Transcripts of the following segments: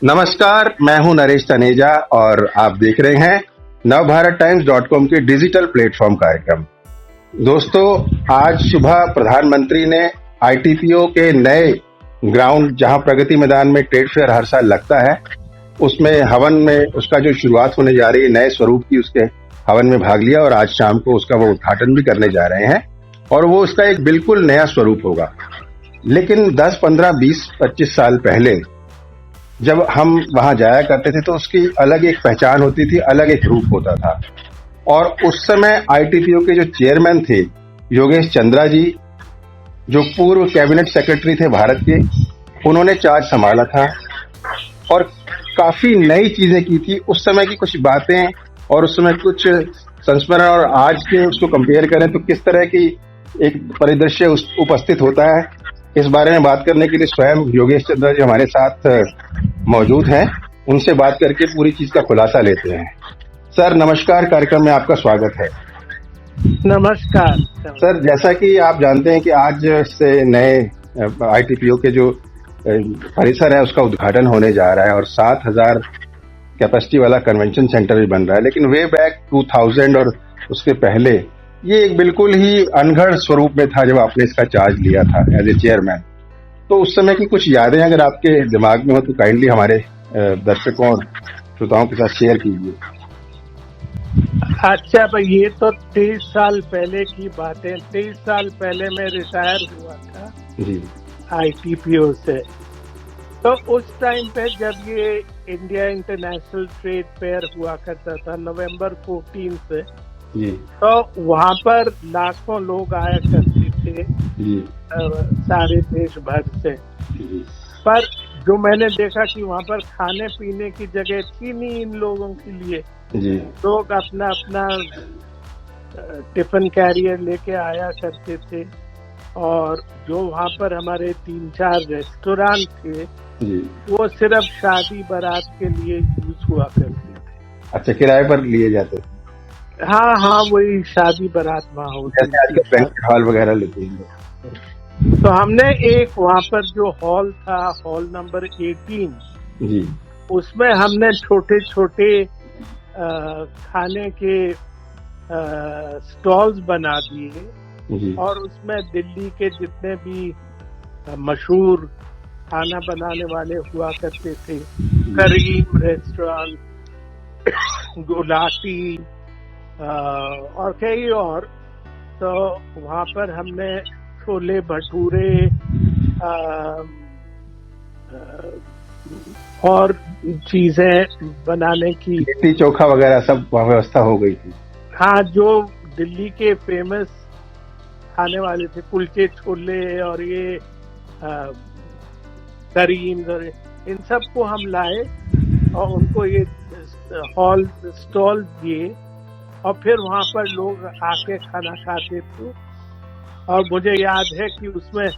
नमस्कार, मैं हूं नरेश तनेजा और आप देख रहे हैं navbharattimes.com के डिजिटल प्लेटफॉर्म कार्यक्रम। दोस्तों, आज सुबह प्रधानमंत्री ने आईटीपीओ के नए ग्राउंड, जहां प्रगति मैदान में ट्रेड फेयर हर साल लगता है, उसमें हवन में उसका जो शुरुआत होने जा रही है, नए स्वरूप की, उसके हवन में भाग लिया और आज शाम को उसका वो उद्घाटन भी करने जा रहे हैं और वो उसका एक बिल्कुल नया स्वरूप होगा। लेकिन 10, 15, 20, 25 साल पहले जब हम वहां जाया करते थे तो उसकी अलग एक पहचान होती थी, अलग एक रूप होता था। और उस समय आईटीपीओ के जो चेयरमैन थे योगेश चंद्रा जी, जो पूर्व कैबिनेट सेक्रेटरी थे भारत के, उन्होंने चार्ज संभाला था और काफी नई चीजें की थी। उस समय की कुछ बातें और उस समय कुछ संस्मरण और आज के उसको कंपेयर करें तो किस तरह की एक परिदृश्य उपस्थित होता है, इस बारे में बात करने के लिए स्वयं योगेश चंद्रा जी हमारे साथ मौजूद हैं। उनसे बात करके पूरी चीज का खुलासा लेते हैं। सर नमस्कार, कार्यक्रम में आपका स्वागत है। नमस्कार सर, जैसा कि आप जानते हैं कि आज से नए आईटीपीओ के जो परिसर है उसका उद्घाटन होने जा रहा है और 7,000 कैपेसिटी वाला कन्वेंशन सेंटर भी बन रहा है। लेकिन वे बैक 2000 और उसके पहले ये एक बिल्कुल ही अनघड़ स्वरूप में था जब आपने इसका चार्ज लिया था एज ए चेयरमैन। तो उस समय की कुछ यादें अगर आपके दिमाग में हो तो काइंडली हमारे दर्शकों और श्रोताओं के साथ शेयर कीजिए। अच्छा भाई, ये तो 23 साल पहले की बात है। 23 साल पहले मैं रिटायर हुआ था जी आईटीपीओ से। तो उस टाइम पे जब ये इंडिया इंटरनेशनल ट्रेड फेयर हुआ करता था नवंबर 14 से जी, तो वहाँ पर लाखों लोग आया करते थे जी, सारे देश भर से। जी, पर जो मैंने देखा कि वहाँ पर खाने पीने की जगह थी नहीं इन लोगों के लिए। जी, लोग अपना अपना टिफिन कैरियर लेके आया करते थे और जो वहाँ पर हमारे 3-4 रेस्टोरेंट थे जी। वो सिर्फ शादी बारात के लिए यूज हुआ करते थे। अच्छा, किराए पर लिए जाते थे? हाँ, वही शादी बारात वहाँ होती जैसे आजकल बैंक्वेट हॉल वगैरह लेते हैं। तो हमने एक वहाँ पर जो हॉल था, हॉल नंबर 18, जी, उसमें हमने छोटे छोटे खाने के स्टॉल्स बना दिए जी, और उसमें दिल्ली के जितने भी मशहूर खाना बनाने वाले हुआ करते थे, करीम रेस्टोरेंट, गुलाटी और कई और, तो वहाँ पर हमने छोले भटूरे और चीजें बनाने की, लिट्टी चोखा वगैरह सब वहाँ व्यवस्था हो गई थी। हाँ, जो दिल्ली के फेमस खाने वाले थे, कुलचे छोले और ये करीम, इन सब को हम लाए और उनको ये हॉल स्टॉल दिए और फिर वहाँ पर लोग आके खाना खाते थे। और मुझे याद है कि उसमें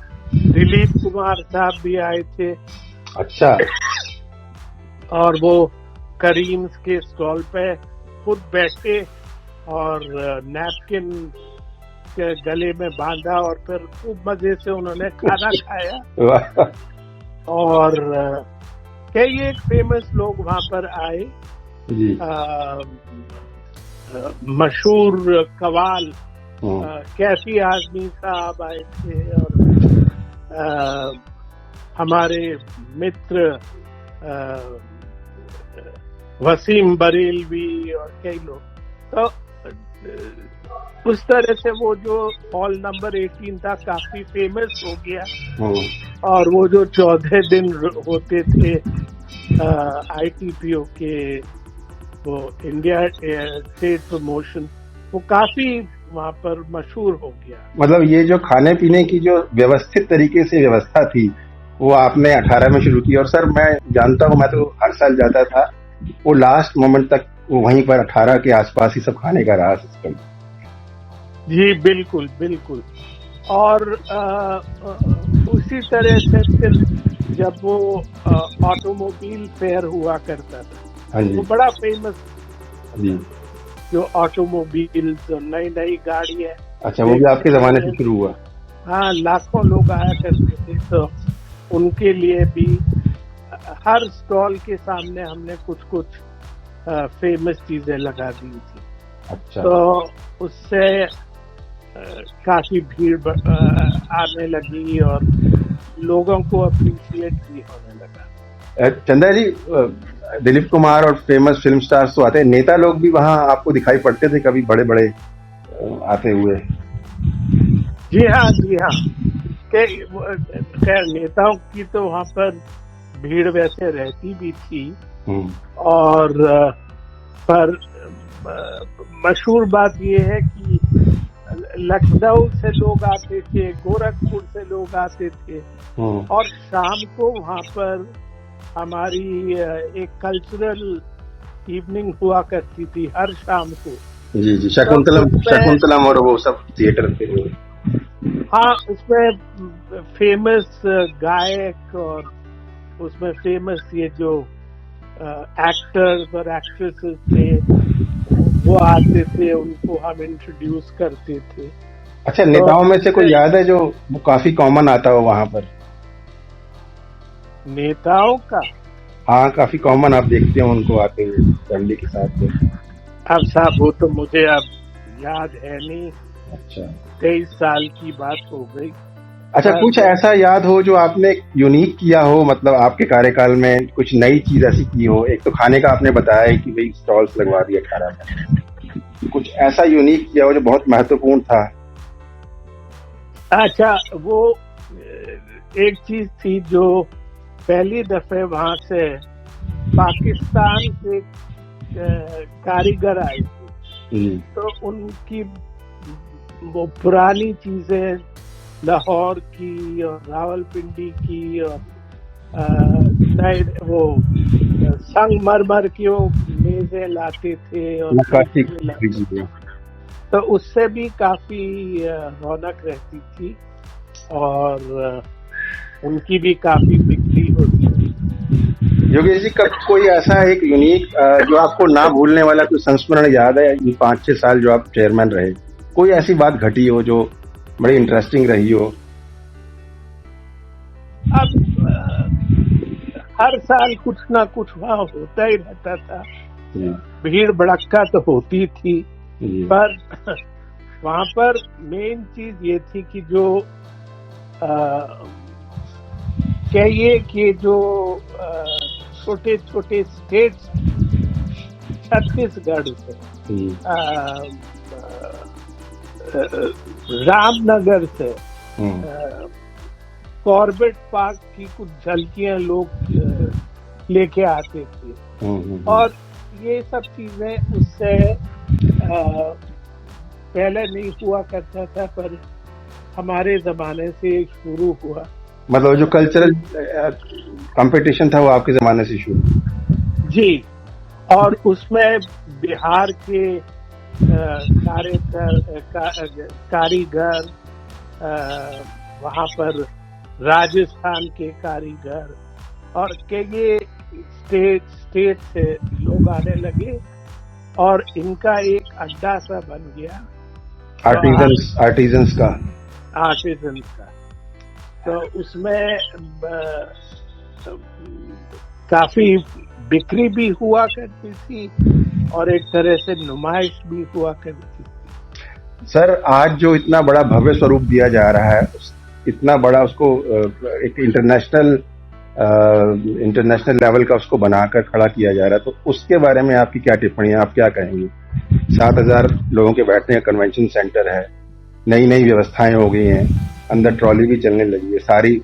दिलीप कुमार साहब भी आए थे। अच्छा। और वो करीम्स के स्टॉल पे खुद बैठे और नैपकिन के गले में बांधा और फिर खूब मजे से उन्होंने खाना खाया। और कई एक फेमस लोग वहाँ पर आए, मशहूर कवाल कैफी आजमी साहब आए थे और हमारे मित्र वसीम बरेलवी और कई लोग। तो उस तरह से वो जो हॉल नंबर 18 था काफी फेमस हो गया और वो जो 14 दिन होते थे आईटीपीओ के, वो इंडिया ट्रेड प्रमोशन, वो काफी वहाँ पर मशहूर हो गया। मतलब ये जो खाने पीने की जो व्यवस्थित तरीके से व्यवस्था थी वो आपने 18 में शुरू की। और सर मैं जानता हूँ, मैं तो हर साल जाता था, वो लास्ट मोमेंट तक वहीं पर 18 के आसपास ही सब खाने का रहा सिस्टम। जी बिल्कुल बिल्कुल। और उसी तरह से फिर जब वो ऑटोमोबाइल फेयर हुआ करता था, वो बड़ा फेमस जी, जो ऑटोमोबाइल्स और नई नई गाड़ियां। अच्छा, वो भी आपके जमाने से शुरू हुआ? हाँ, लाखों लोग आया करते थे, तो उनके लिए भी हर स्टॉल के सामने हमने कुछ कुछ फेमस चीजें लगा दी थी। अच्छा। तो उससे काफी भीड़ आने लगी और लोगों को अप्रिशिएट भी होने लगा। चंदा जी, दिलीप कुमार और फेमस फिल्म स्टार्स तो आते हैं, नेता लोग भी वहाँ आपको दिखाई पड़ते थे कभी बड़े बड़े आते हुए? जी हाँ, जी हाँ। खैर नेताओं की तो वहाँ पर भीड़ वैसे रहती भी थी, और पर मशहूर बात यह है कि लखनऊ से लोग आते थे, गोरखपुर से लोग आते थे, और शाम को वहाँ पर हमारी एक कल्चरल इवनिंग हुआ करती थी हर शाम को। जी जी, शकुंतलम और वो सब थिएटर थे। हाँ, उसमें फेमस गायक और उसमें फेमस ये जो एक्टर्स और एक्ट्रेसेस थे वो आते थे, उनको हम इंट्रोड्यूस करते थे। अच्छा, नेताओं में से कोई याद है जो वो काफी कॉमन आता हो वहाँ पर? नेताओं का? हाँ, काफी कॉमन आप देखते हो उनको आते हुए फैमिली के साथ में। अब साहब वो तो मुझे अब याद है नहीं। अच्छा, 23 साल की बात हो गई। अच्छा, कुछ ऐसा याद हो जो आपने यूनिक किया हो, मतलब आपके कार्यकाल में कुछ नई चीज ऐसी की हो? एक तो खाने का आपने बताया कि भाई स्टॉल्स लगवा दिया खाना में, कुछ ऐसा यूनिक किया हो जो बहुत महत्वपूर्ण था? अच्छा, वो एक चीज थी जो पहली दफे वहां से पाकिस्तान से कारीगर आए थे, तो उनकी वो पुरानी चीजें लाहौर की और रावलपिंडी की और नए वो संगमरमर की वो मेजें लाते थे और तो उससे भी काफी रौनक रहती थी और उनकी भी काफी बिक्री होती थी। योगेश जी, कब कोई ऐसा एक यूनिक जो आपको ना भूलने वाला कोई संस्मरण याद है? 5-6 साल जो आप चेयरमैन रहे, कोई ऐसी बात घटी हो जो बड़ी इंटरेस्टिंग रही हो? अब हर साल कुछ ना कुछ वहाँ होता ही रहता था। भीड़ भड़क्का तो होती थी, पर वहाँ पर मेन चीज ये थी कि जो चाहिए कि जो छोटे छोटे स्टेट्स छत्तीसगढ़ से, रामनगर से, कॉर्बेट पार्क की कुछ झलकियां लोग लेके आते थे, और ये सब चीजें उससे पहले नहीं हुआ करता था, पर हमारे जमाने से शुरू हुआ। मतलब जो कल्चरल कंपटीशन था वो आपके जमाने से शुरू? जी। और उसमें बिहार के कारीगर, वहाँ पर राजस्थान के कारीगर और कई स्टेट से लोग आने लगे और इनका एक अड्डा सा बन गया आर्टिजन्स का। तो उसमें काफी बिक्री भी हुआ करती थी और एक तरह से नुमाइश भी हुआ करती थी। सर, आज जो इतना बड़ा भव्य स्वरूप दिया जा रहा है, इतना बड़ा उसको एक इंटरनेशनल लेवल का उसको बनाकर खड़ा किया जा रहा है, तो उसके बारे में आपकी क्या टिप्पणी है? आप क्या कहेंगे? 7,000 लोगों के बैठने का कन्वेंशन सेंटर है, नई नई व्यवस्थाएं हो गई हैं, अंदर ट्रॉली भी चलने लगी है, सारी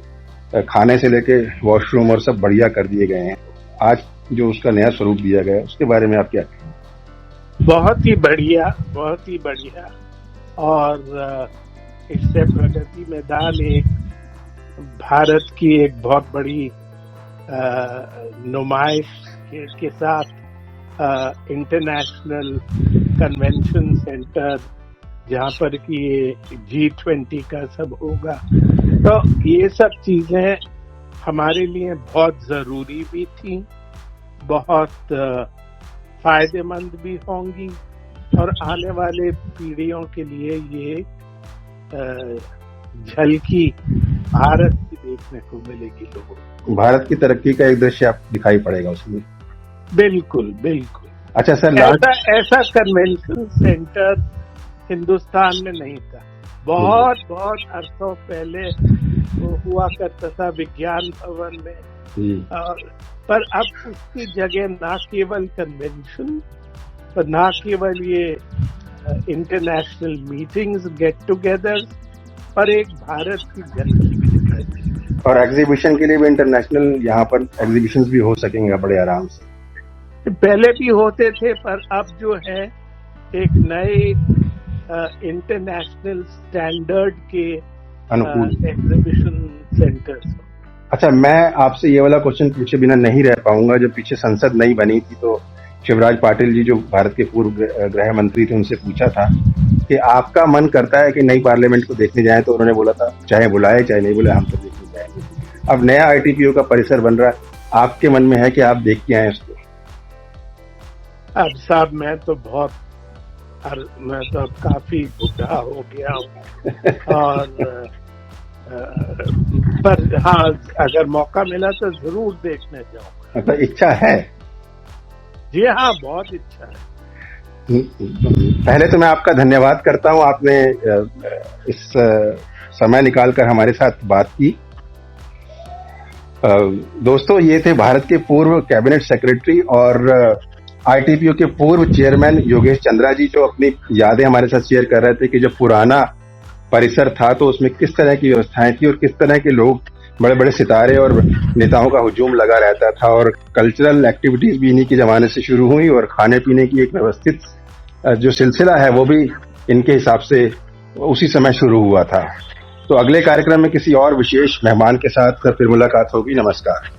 खाने से लेके वॉशरूम और सब बढ़िया कर दिए गए हैं। आज जो उसका नया स्वरूप दिया गया है उसके बारे में आप क्या कहेंगे? बहुत ही बढ़िया, बहुत ही बढ़िया। और इससे प्रगति मैदान एक भारत की एक बहुत बड़ी नुमाइश के साथ इंटरनेशनल कन्वेंशन सेंटर, जहाँ पर कि G20 का सब होगा, तो ये सब चीजें हमारे लिए बहुत जरूरी भी थी, बहुत फायदेमंद भी होंगी और आने वाले पीढ़ियों के लिए ये झलकी भारत की देखने को मिलेगी लोगों को। भारत की तरक्की का एक दृश्य आप दिखाई पड़ेगा उसमें। बिल्कुल बिल्कुल। अच्छा सर, ऐसा कन्वेंशन सेंटर हिंदुस्तान में नहीं था। बहुत अरसों पहले वो हुआ करता था विज्ञान भवन में, पर अब उसकी जगह ना केवल कन्वेंशन पर ना केवल ये इंटरनेशनल मीटिंग्स, गेट टुगेदर, पर एक भारत की झलकी भी दिखाई देती। और एग्जीबिशन के लिए भी इंटरनेशनल यहाँ पर एग्जीबिशंस भी हो सकेंगे बड़े आराम से। पहले भी होते थे, पर अब जो है एक नए इंटरनेशनल स्टैंडर्ड के अनुकूल एग्जीबिशन सेंटर्स। अच्छा, मैं आपसे ये वाला क्वेश्चन पूछे बिना नहीं रह पाऊंगा। जब पीछे संसद नहीं बनी थी तो शिवराज पाटिल जी जो भारत के पूर्व गृह मंत्री थे, उनसे पूछा था कि आपका मन करता है कि नई पार्लियामेंट को देखने जाएं, तो उन्होंने बोला था चाहे बुलाए चाहे नहीं बुलाए, हम तो देखने जाएंगे। अब नया आईटीपीओ का परिसर बन रहा है, आपके मन में है कि आप देख के आए उसको? अब साहब मैं तो अब काफी बुढ़ा हो गया हूँ और पर हाँ, अगर मौका मिला तो जरूर देखने जाऊंगा। मतलब इच्छा है? जी हाँ, बहुत इच्छा है। पहले तो मैं आपका धन्यवाद करता हूँ, आपने इस समय निकालकर हमारे साथ बात की। दोस्तों, ये थे भारत के पूर्व कैबिनेट सेक्रेटरी और आईटीपीओ के पूर्व चेयरमैन योगेश चंद्रा जी, जो अपनी यादें हमारे साथ शेयर कर रहे थे कि जब पुराना परिसर था तो उसमें किस तरह की व्यवस्थाएं थी और किस तरह के लोग, बड़े बड़े सितारे और नेताओं का हुजूम लगा रहता था, और कल्चरल एक्टिविटीज भी इन्हीं के जमाने से शुरू हुई और खाने पीने की एक व्यवस्थित जो सिलसिला है वो भी इनके हिसाब से उसी समय शुरू हुआ था। तो अगले कार्यक्रम में किसी और विशेष मेहमान के साथ फिर मुलाकात होगी। नमस्कार।